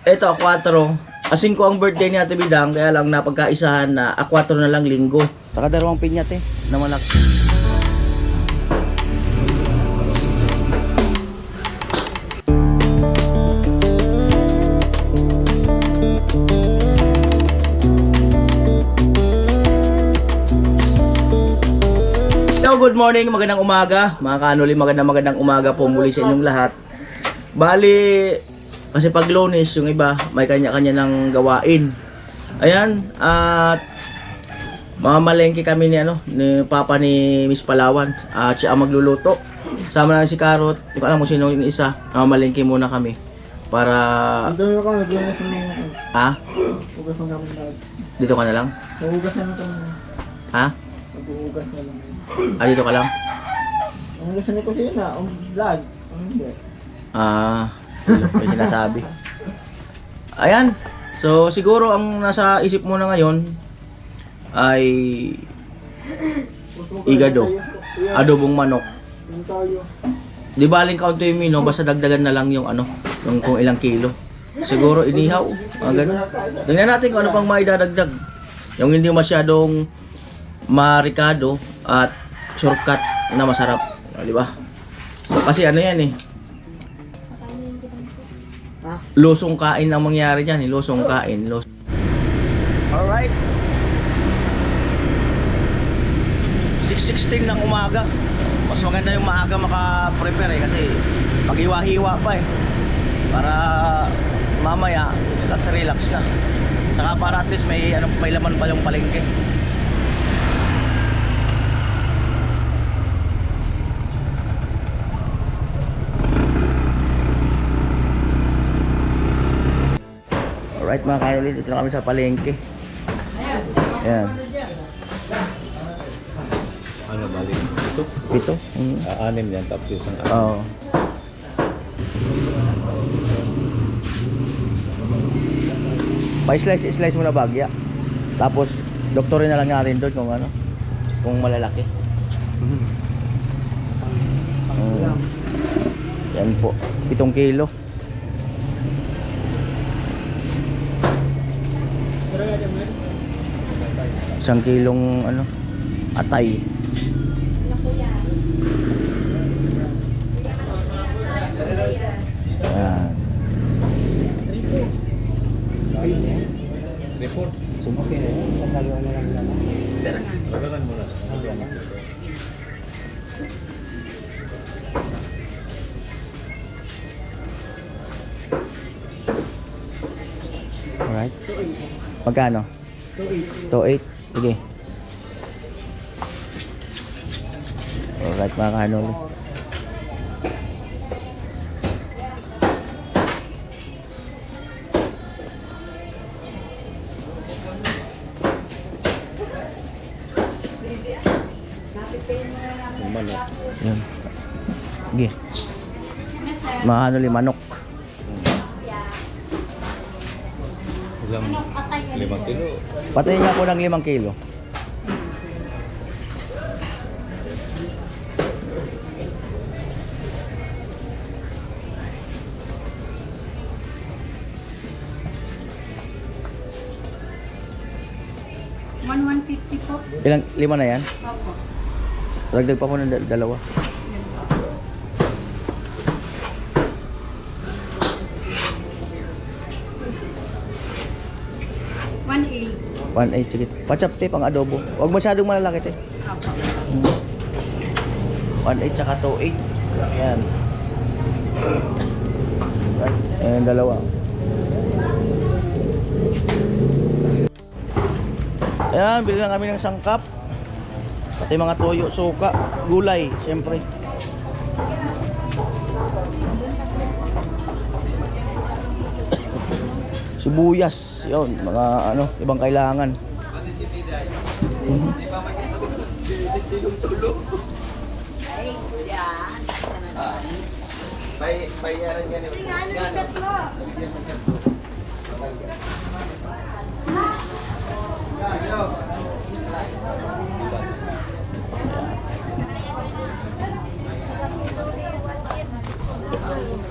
Ito, 4. Asing ko ang birthday ni Ate Bidang, kaya lang napagkaisahan na 4 na lang linggo. Saka 2 pinyat na malaki. Good morning, magandang umaga mga kanuli, magandang umaga po muli sa inyong lahat. Bali, kasi pag Lunes, yung iba may kanya-kanya ng gawain. Ayan, at mamalengke kami ni Papa ni Miss Palawan, at siya ang magluluto. Sama na si Carrot, hindi ko alam kung sino yung isa. Mamalengke muna kami para... Ha? Dito ka na lang? Ha? Dito ka lang? Ang gusto ni Kusina, ang vlog, ang hindi. May sinasabi. Ayan. So siguro ang nasa isip mo na ngayon ay igado, adobong manok. Di baling kaunti yung basta dagdagan na lang yung yung kung ilang kilo. Siguro inihaw, ganun. Tingnan natin kung ano pang maidadagdag. Yung hindi masyadong marikado at shortcut na masarap, di ba? So kasi yan lusong kain ang mangyari diyan, lusong kain. Alright. 6:16 ng umaga. Mas maganda yung maaga maka-prepare kasi pag-hiwa-hiwa pa para mamaya relax na. Saka para at least may laman pa yung palengke. Alright mga kanuli, dito na kami sa palengke. Ayan. Ano bali? Ito? Anim yan, tapos isang Oo. Pa-slice mo na bagya. Tapos, doktorin na lang natin doon kung malalaki. Yan po, 7 kilo. Isang kilong atay. Ayan. report. Okay na yun, pagkaluan na lang naman. Lagalan mo na. Alright. Magkano? 2.8. Sige. Alright mga kanuli. Manok. Yan. Sige. Mga kanuli, manok. Ilang 5 kilo. Patayin nga po ng 5 kilo. $150 po. Ilang 5 na yan? Opo. Dagdag pa po ng dalawa. $1.8. Sige. Pachap pang adobo. Huwag masyadong malalaki Opo. 1.8 tsaka 2.8. Ayan. Right. Ayan, dalawa. Ayan, bili lang kami ng sangkap. Pati mga toyo, suka, gulay, siyempre. Sibuyas, yun, mga ibang kailangan. Bayaran nga nila.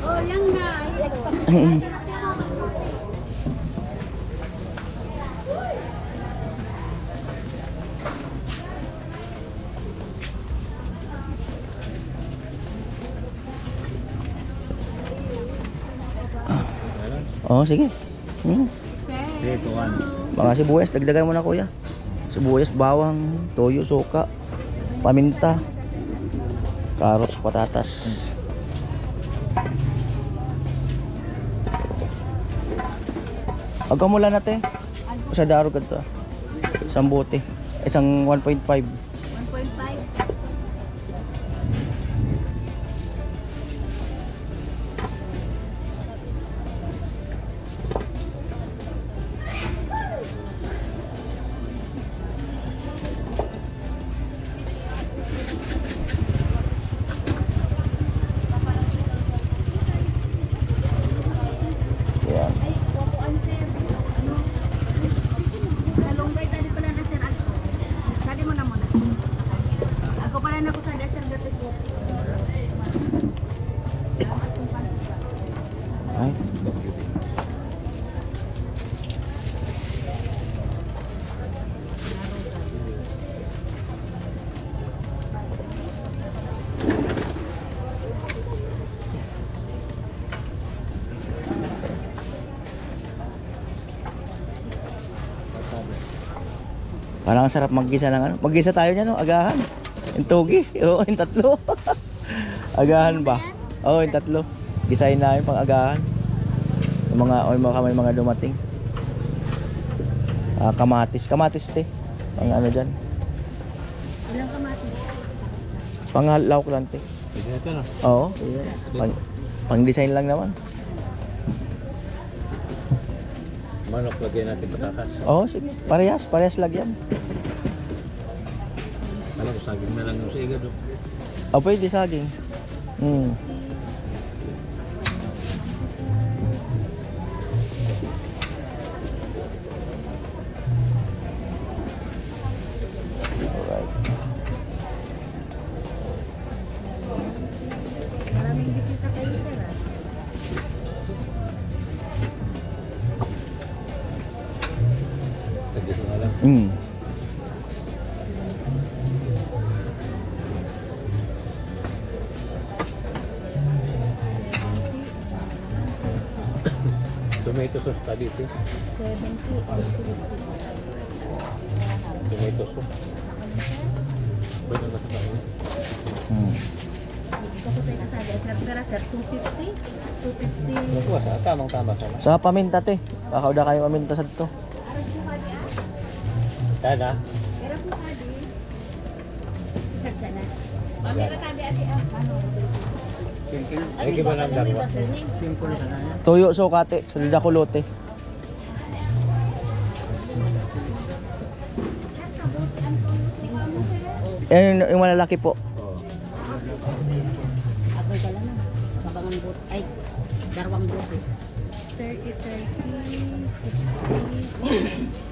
Oh, yan na. Oh, sige. Dito, ano? Mga sibuyas, dagdagan mo na kuya. Sibuyas, bawang, toyo, suka, paminta, carrots, patatas. Agka mula natin. Sa daro ganito. Isang bote. Isang 1.5. 1.5. Yan. Ay, wapuan sir. Ano? Kalunggay, tali pala na sir. Tali mo na muna. Ako pala na ko sa dasar gato ko. Ay. Parang ang sarap maggisa ng ano. Maggisa tayo niya no, agahan. Yung togi. Oo, yung tatlo. Agahan ba? Oo, yung tatlo. Gisahin namin pang agahan. Yung mga may mga dumating. Kamatis. Kamatis te. Pang ano dyan. Ilang kamatis? Pang lawak lang te. Ito na. Oo. Pang design lang naman. Manok, lagyan natin patatas. Oo, sige. Parehas lagyan. Alam ko, saging na lang yung sa igado. O pwede saging. Alright. Maraming bisita kayo sir ah. Tagis na lang. Tomato sauce tadi itu. 70, 80, Tomato sauce. Banyak ka sa Ito ko tayo kasali. Sir, pera sir, 250. 250. Nakuha sa tamang tama sana. Sa paminta te. Kakauda kayo paminta sa to. Aras po kadi ah. Kada. Pera po kadi. Sir, sana. Pamira kadi ati ah. Ano? Ay, iba lang dalawa. Toyo sukate. Sulida kulote. Yan yung malalaki po. Oh. Agoy pala na. Kabangan bot. Ay, darwang bot eh. 30, 30, 60.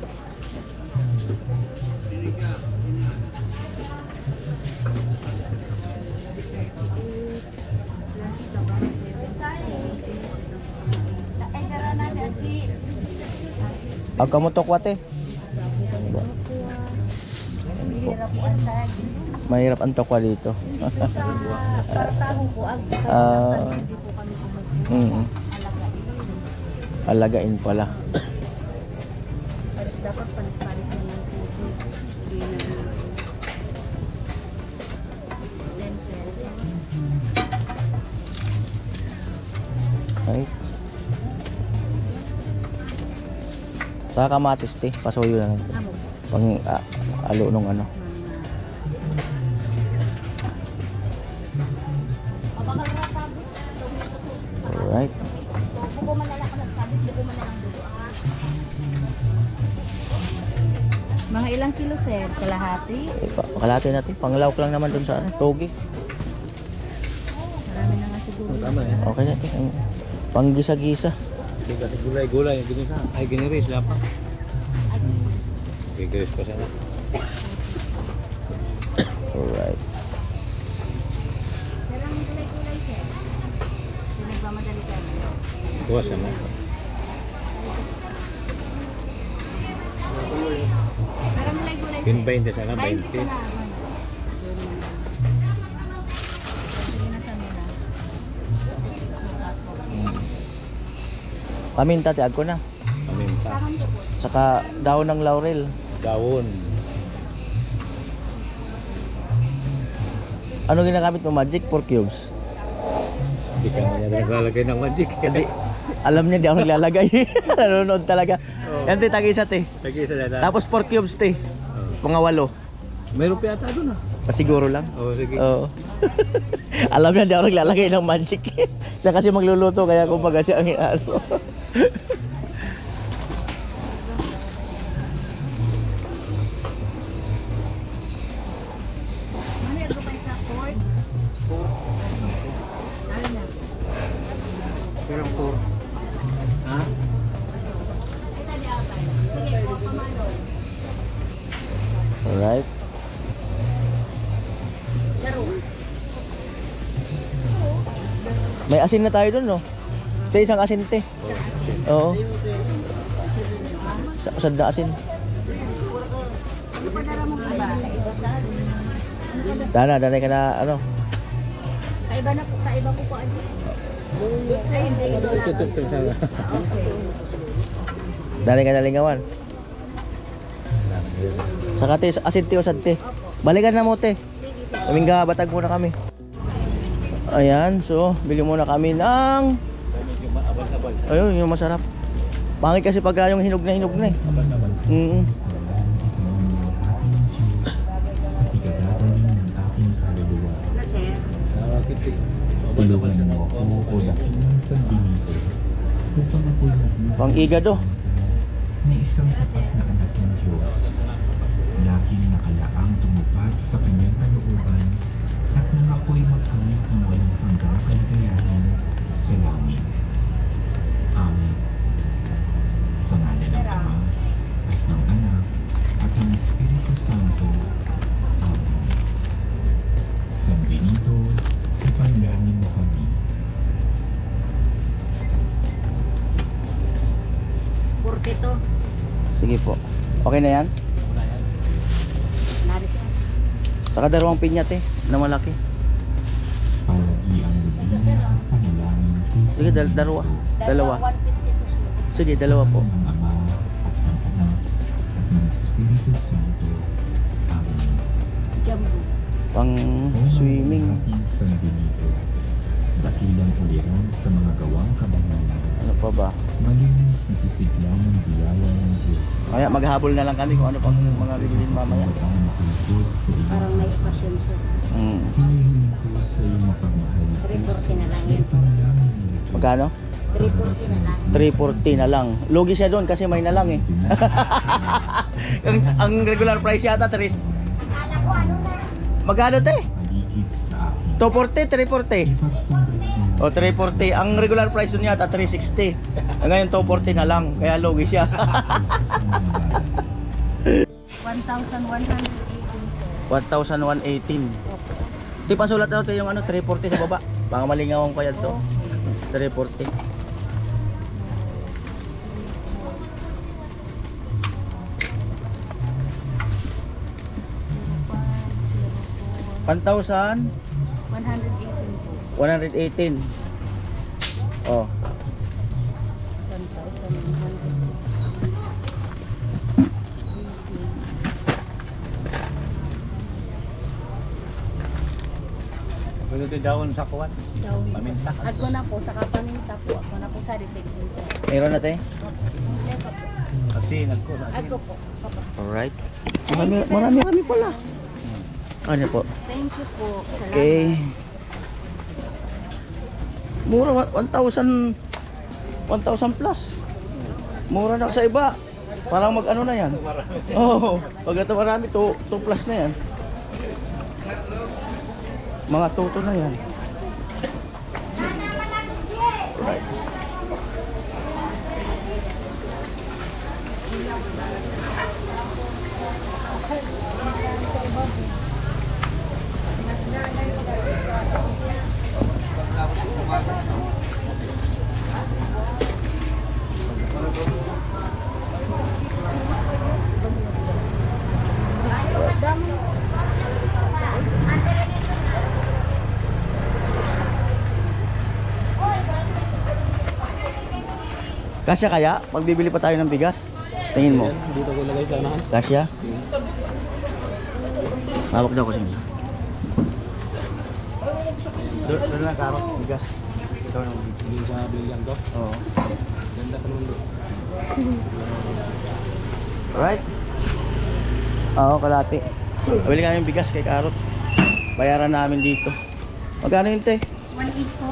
Ang kamutok wate. Mahirap ang tokwa dito. Partaho po ag. Hindi po kami Alagain pala. dapat palit mo ng tubig. Hindi na 10 pesos. Right. Sa kamatis te, pasuyo lang. Amo. Pang alo nung ano. Alright. Mga ilang kilo sir? Kalahati? Kalahati natin. Panglawak lang naman dun sa ano, togi. Marami na nga siguro. Tama yan. Okay natin. Pang gisa-gisa. Hindi kasi gulay-gulay yung ginisa. Ay, giniris dapat. Gigiris pa sana. Alright. Pero ang gulay-gulay sir? Pinagmamadali ka na. Tuwas mo. Parang gulay-gulay sir. Yung 20 sana, 20 20. sana. Sige na sa nila. Paminta ti agko na. Paminta. Tangan ko po. Saka daon ng laurel. Dawon. Ano ginagamit mo, magic? 4 cubes. Hindi ka na niya naglalagay ng magic. Hindi. Alam niya di ako naglalagay. Nanonood talaga. Oo. Yan te, tag-isa te. Lagi sa data. Tapos 4 cubes te. Mga 8. Meron pa yata doon ah. Pasiguro lang. Oo, sige. Oo. Alam niya di ako naglalagay ng magic. Siya kasi magluluto kaya kumbaga siya ang ano. Ano yung gupay sa port? Ano na? Pero 4. Ha? Ito di ako. Sige, po pamalo. Alright. Laro. May asin na tayo dun, no? Te, isang asin, te. Oo. Usad na asin. Ano pa dara mo iba? Dana ka na, ano. Kaiba na po, kaiba po po ano? Ay, hindi. Ito lang. Dana ka na lingawan. Saka te, asin te, usad te. Balikan na mo, te. Kaming batag muna kami. Ayan, so, bili muna kami ng... Ayun, yung masarap. Pangit kasi pagka yung hinog na eh. Na, sir? Tulungan mo ako o dakilang pagdinito upang ako'y magmahal Pang igado. na isang tapat na anak ng Diyos. Laking nakalaang tumupad sa kanyang kalooban at nang ako'y magkamit ng walang hanggang kaligayahan sa langit. Amen. Sa ngalan ng Ama at ng Anak at ng Espiritu Santo. Amen. San Benito, ipanalangin mo kami. Porte to. Sige po. Okay na yan? Nari siya. Saka dalawang pinya, te, na malaki. Palagi ang lubing at panalangin kay Sige, dalawa. Dalawa. 150 to, sir. Sige, dalawa po. ng Ama at ng Anak at ng Espiritu Santo. Amen. Jumbo. Pang swimming. Ating San Benito, dakilang uliran sa mga gawang kabangalan, Ano pa ba? malinis na isiglang ng biyaya ng Diyos. Kaya maghabol na lang kami kung ano pang mga bibilin mamaya. Ang tungkol sa iyo. Parang may pasyon, sir. Hinihiling ko sa iyong mapagmahal. 340 na lang yun. Ipanalangin mo. Magkano? 340 na lang. 340 na lang. Lugi siya doon kasi may na lang eh. ang regular price yata 3. Akala ko ano na. Magkano te? Maligid sa akin. 240, 340. Ipagsambit mo. O 340. Ang regular price doon yata 360. Ngayon 240 na lang. Kaya lugi siya. 1,118, sir. 1,118. Di pa sulat natin yung ano 340 sa baba. Baka malingawang pa yan to. 340. $1,000 118 po. 118. Oh. 1,100. Pwede ito dawon sa kuwan. Daw- Paminta. Ako na po, saka paminta po. Ako na po sa detective, sir. Meron na tayo? Kompleto po. Kasi nagko na. Ako po. Papa. Alright. Marami pala. Ano po? Thank you po. Salamat. Okay. Mura 1,000 plus. Mura na sa iba. Parang mag ano na yan. Oo. Pag ito marami 2 plus na yan. Mga toto na yan. Right. Kasya kaya? Pag bibili pa tayo ng bigas? Tingin mo? Dito ko ilagay sa anahan. Kasya? Hawak daw kasi. Doon lang karot, bigas. Ito na Hindi sa bilyang to. Oo. Ganda pa naman doon. Right? Oo, kalati. Bili kami ng bigas kay Karot. Bayaran namin dito. Magkano yun, te? 1.8 po.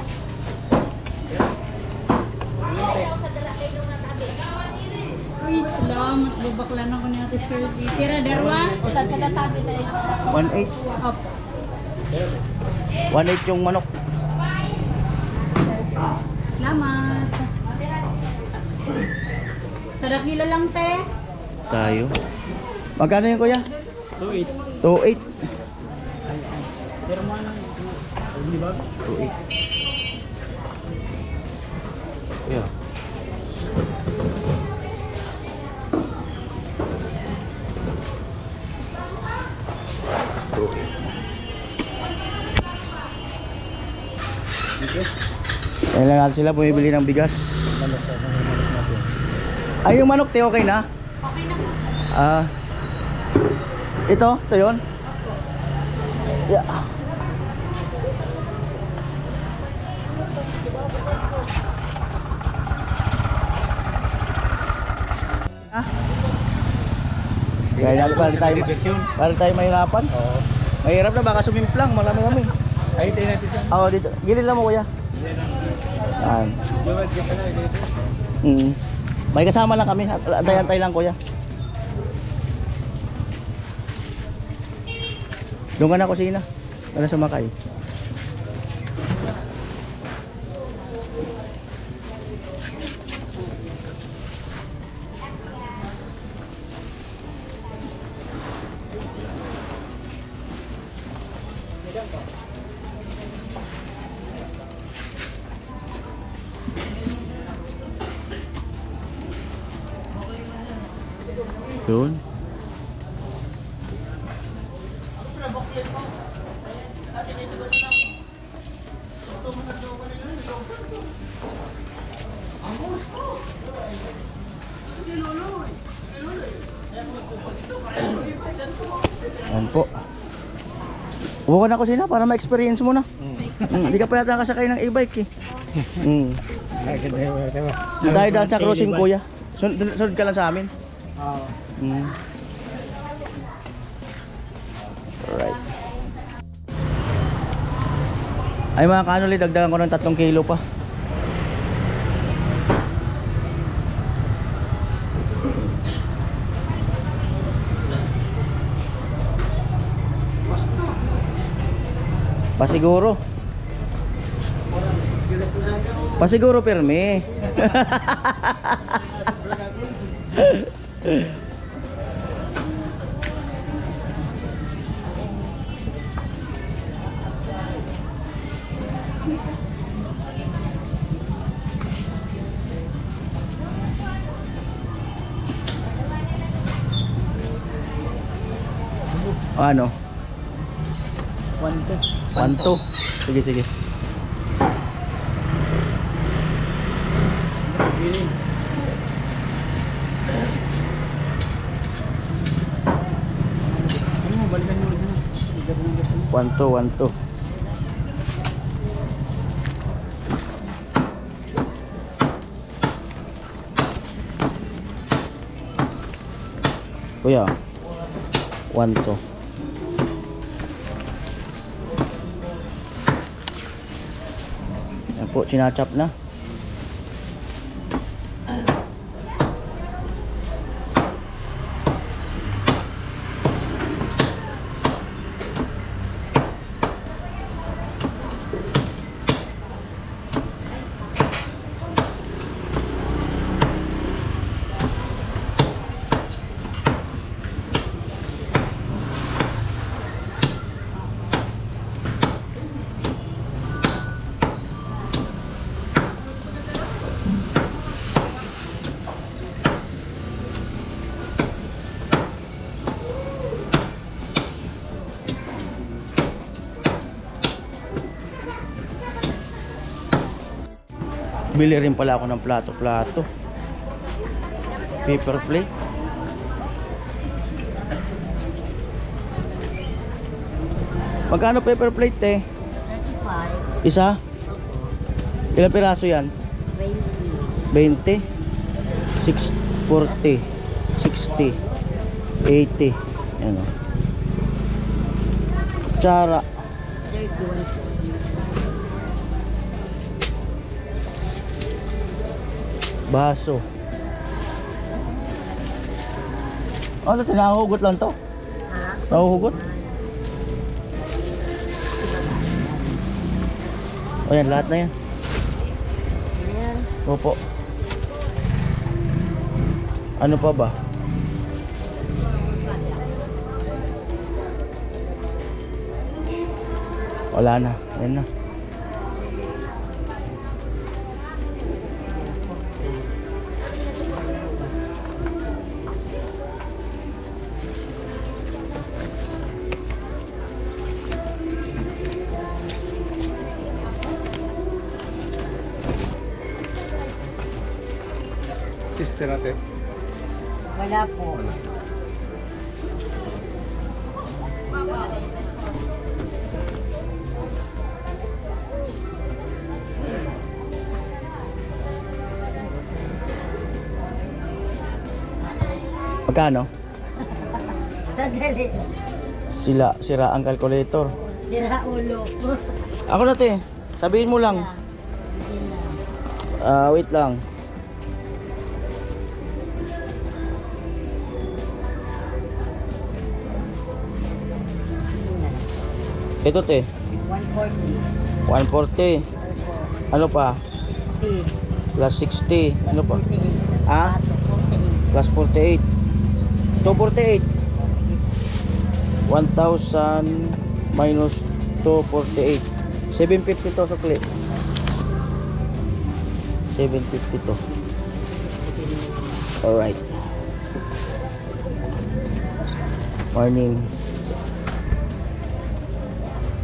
Uy, salamat. Bubaklan ako ni Ate Shirley. Tira, darwa. Utan sa katabi tayo. 1.8. Opo. 1.8 yung manok. Salamat. Sada kilo lang, te. Tayo. Magkano yun, kuya? 2.8. 2.8. Pero mo lang. Hindi ba? 2.8. Yeah. Kaya lang natin sila bumibili ng bigas. Ay, yung manok, te, okay na? Okay na po. Ito yun? Yeah. Kaya natin para tayo mahirapan. Oo. Mahirap na, baka sumimplang, marami kami. Ay, tayo natin siya. Oo, dito. Gilid lang mo, kuya. Yan. Luwag ka pala dito. May kasama lang kami. Antay-antay lang, kuya. Doon ka na kusina. Para sumakay. Yun. Ayan po. Huwag ka na kusina para ma-experience mo na. Hindi ka pa yata kasakay ng e-bike eh. Tayo daan sa crossing, kuya. Sunod ka lang sa amin. Oo. Alright. Ay mga kanuli, dagdagan ko ng 3 kilo pa. Pasiguro. Pasiguro perme. Ano? 1-2. Sige. Ano mo, balikan mo na. 1-2. Kuya, 1-2. Yan po, sinachap na. Bili rin pala ako ng plato-plato. Paper plate. Magkano paper plate eh? 35. Isa? Ilang piraso yan? 20. 20? 6, 40, 60, 80. Yan o. Tsara. 31. Baso. Ano, tinahugot lang to? Ha? Nahuhugot? O yan, lahat na yan. Ayan. Opo. Ano pa ba? Wala na. Yan na. Sister natin. Wala po. Magkano? Sandali. Sira ang calculator. Sira ulo. Ako na te. Sabihin mo lang. Wait lang. Ito te. 140. 140. Ano pa? 60. Plus 60. Ano pa? 48. Ah? Paso 48. Plus 48. 248. 1,000 minus 248. 750 to sukli. 750 to. Alright. Morning.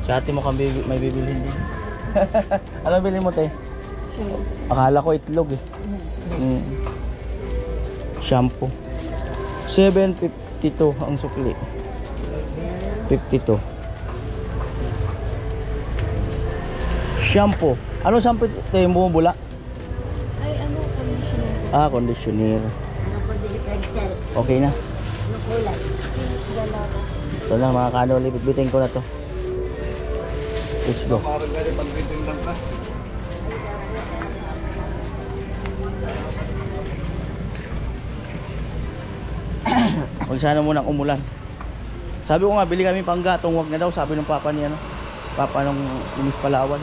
Sa ate mo kang may bibilhin din. Ano bilhin mo te? Akala ko itlog eh. Shampoo. 752 ang sukli. 52. Shampoo. Ano shampoo te mo bula? Ay, ano, conditioner. Ah, conditioner. Ano po, dili Excel. Okay na. Ano kulay? Dalawa. Ito na mga kanoli, bitbitin ko na to. Let's go. Parang gano'n pang-bitin lang ka. Huwag sana munang umulan. Sabi ko nga, bili kami panggatong, wag na daw. Sabi ng papa ni ano, papa ng Inis Palawan.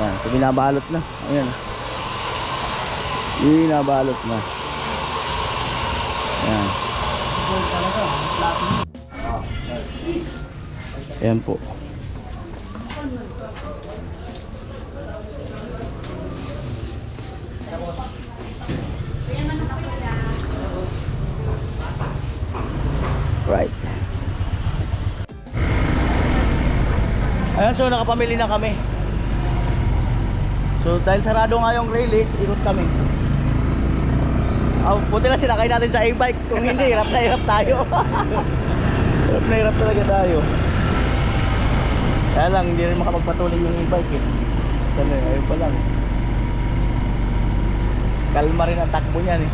Yan, so binabalot na. Ayan. Binabalot na. Yan. Ayan po. Right. Ayan, so nakapamili na kami. So dahil sarado nga yung release, ikot kami. Buti lang sinakay natin sa e-bike. Kung hindi, hirap na hirap tayo. Hirap na hirap talaga tayo. Kaya lang, hindi rin makapagpatuloy yung e-bike eh. Kasi ayun pa lang. Kalma rin ang takbo niyan eh.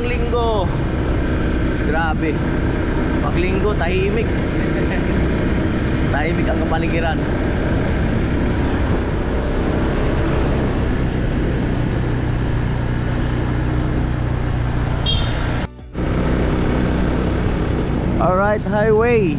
paglinggo. Grabe. Paglinggo, tahimik. Tahimik ang kapaligiran. Alright, highway.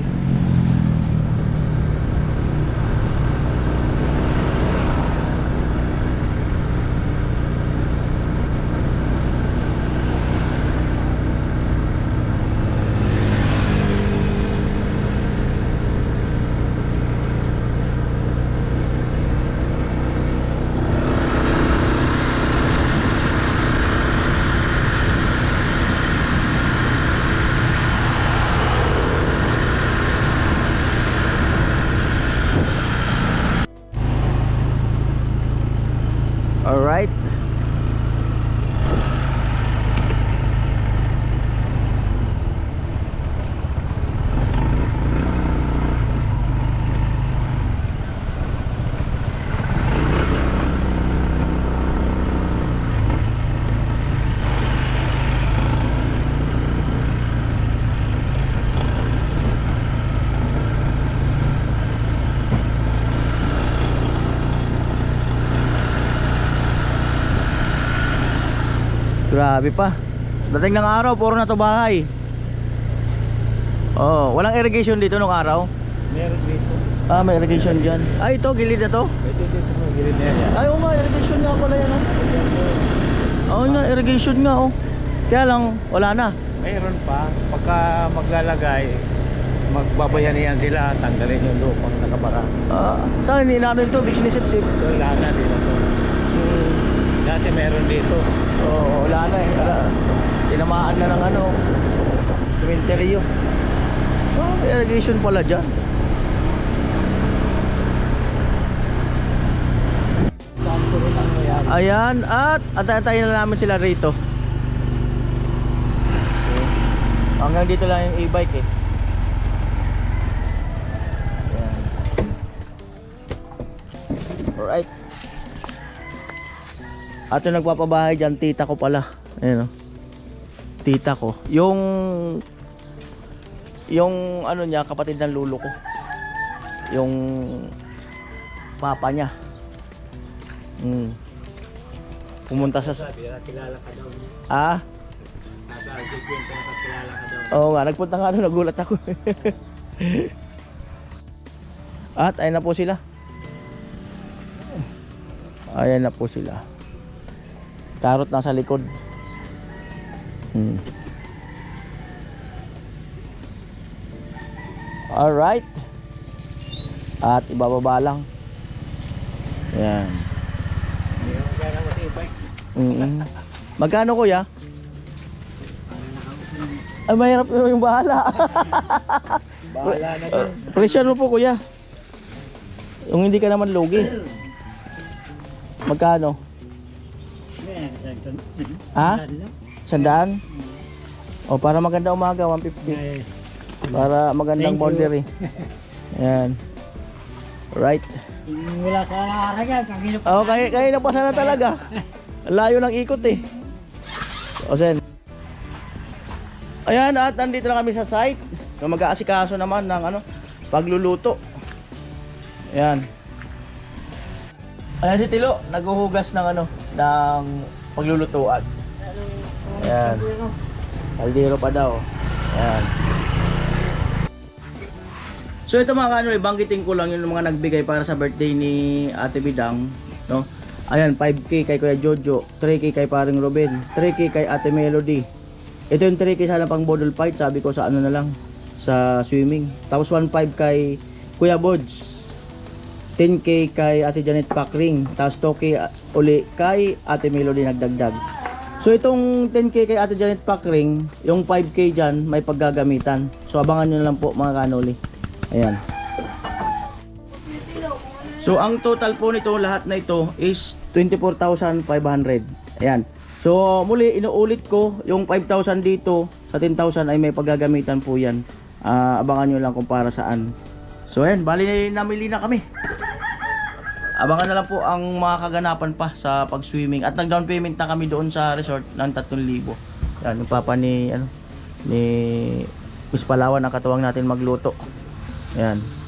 Alright. Grabe pa. Dating ng araw, puro na to bahay. Oh, walang irrigation dito nung araw. Meron dito. Ah, may irrigation dyan. Ay, ito, gilid na to. Ito dito mo, gilid na yan. Ay, oo nga, irrigation nga pala yan. Oo nga, irrigation nga, oh. Kaya lang, wala na. Mayroon pa. Pagka maglalagay, magbabayanihan sila, tanggalin yung lupang nakabara. Ah, saan hindi namin ito, big sinisip-sip. Wala na dito to. Dati meron dito. Oo, wala na eh. Wala. Tinamaan na ng ano, cementerio. Oh, may irrigation pala dyan. Ayan, at antayin na namin sila rito. So, hanggang dito lang yung e-bike eh. Ayan. Alright. At yung nagpapabahay dyan, tita ko pala. Ayan o. Tita ko. Yung ano niya, kapatid ng lulo ko. Yung papa niya. Pumunta sa... Kilala ka daw niya. Ah? Sabi, kwento na kilala ka daw. Oo nga, nagpunta nga doon, nagulat ako. At ayun na po sila. Ayan na po sila. Karot nasa likod. Alright. At ibababa lang. Ayan. Magkano kuya? Ay, mahirap yung bahala. Bahala na to. Presyon mo po kuya. Yung hindi ka naman lugi. Magkano? Ha? 100? O para maganda umaga 150. Para magandang boundary. Ayan. Right. Wala ka nakakagal. Kanina Oh, kaya na pa sana talaga. Ang layo ng ikot eh. O sen. Ayan, at nandito na kami sa site. So, mag-aasikaso naman ng ano, pagluluto. Ayan. Ayan si Tilo, naghuhugas ng ano, ng paglulutuan. Ayan. Kaldero pa daw. Ayan. So ito mga kanol, banggitin ko lang yung mga nagbigay para sa birthday ni Ate Bidang, no? Ayan, 5K kay Kuya Jojo, 3K kay Paring Ruben, 3K kay Ate Melody. Ito yung 3K sana pang bodol fight, sabi ko sa ano na lang, sa swimming. Tapos 1.5 kay Kuya Bods, 10K kay Ate Janet Pakring, tapos 2K uli kay Ate Melody nagdagdag. So itong 10K kay Ate Janet Pakring, yung 5K dyan may paggagamitan. So abangan nyo na lang po mga kanoli. Ayan. So ang total po nito, lahat na ito is 24,500. Ayan. So muli inuulit ko, yung 5,000 dito sa 10,000 ay may paggagamitan po yan. Abangan nyo lang kung para saan. So ayan, bali namili na kami. Abangan na lang po ang mga kaganapan pa sa pag-swimming. At nag-down payment na kami doon sa resort ng 3,000. Yan, yung papa ni, ano, ni Miss Palawan ang katuwang natin magluto. Ayan.